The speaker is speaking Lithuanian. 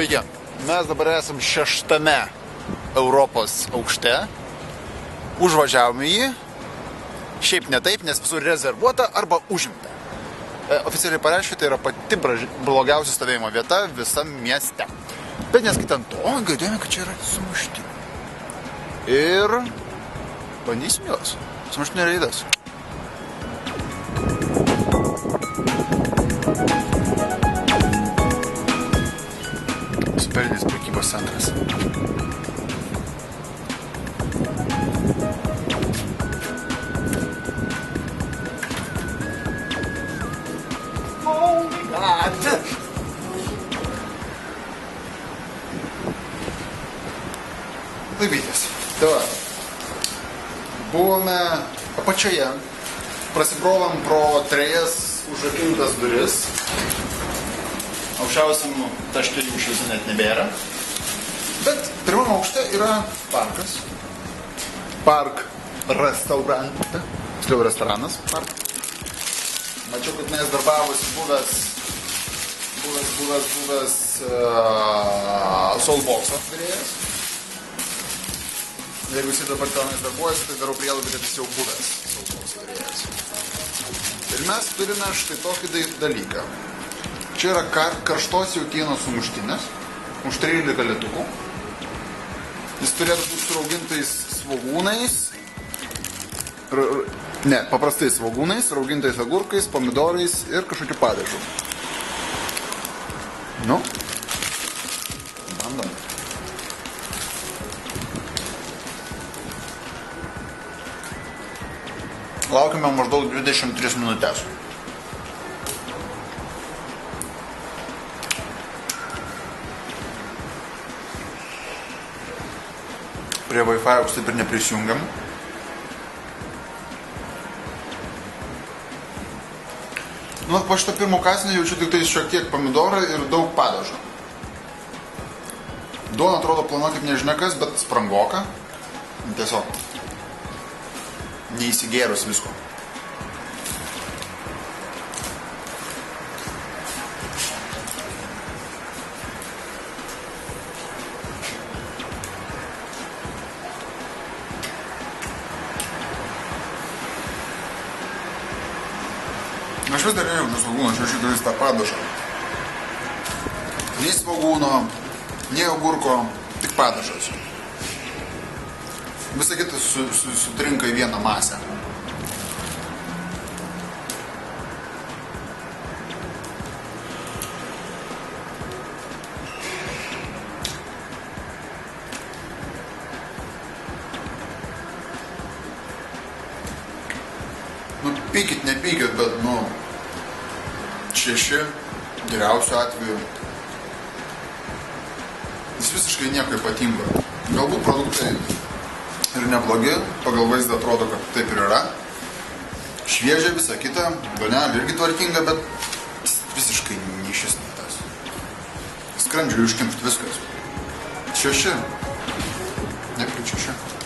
Taigi, mes dabar esam 6. Europos aukšte. Užvažiavome jį. Šiaip ne taip, nes visur rezervuota arba užimta. Oficialiai pareiškia, tai yra pati blogiausia stovėjimo vieta visam mieste. Bet neskaitant to, girdėjome, kad čia yra sumuštiniai. Ir bandysim juos. Sumuštinio reidas. Superinis prekybos centras. Oh my God! Laivytės. Tai va. Buvome apačioje. Prasibrovom pro 3 užrakintas duris. Aukščiausiam taške jų iš visų net nebėra. Bet pirmam aukšte yra parkas. Park restaurantą. Tiksliau restoranas. Park. Mačiau, kad mes darbavosi buvęs Soulbox'o virėjas. Jeigu jis dabar tenais darbuojasi, tai darau prielaidą, kad jis jau buvęs Soulbox'o virėjas. Ir mes turime štai tokį dalyką. Čia yra karštos jautienos sumuštinis, už 13 litukų. Jis turėtų būti su raugintais svogūnais, paprastais svogūnais, raugintais agurkais, pomidorais ir kažkokiu padažu. Nu, bandom. Laukime maždaug 23 minutės. Prie Wi-Fi taip ir neprisijungiam. Nu, po šito pirmo kąsnio jaučiu tik tai šiek tiek pomidorą ir daug padažo. Duona atrodo plona kaip nežinia kas, bet sprangoka. Tiesiog neįsigėrus visko. Aš vis dar nejaučiu svogūno, aš jaučiu tą padažą. Nei svogūno, nei agurko, tik padažas. Visa kita sutrinka į vieną masę. Nu, pykit, nepykit, bet, 6 geriausiu atveju. Jis visiškai nieko ypatingo. Galbūt produktai ir neblogi, pagal vaizdą atrodo, kad taip ir yra. Šviežia visą kitą, duonelė irgi tvarkinga, bet visiškai nišis tas. Skrandžiui užkimšt viskas. 6. Neprit 6.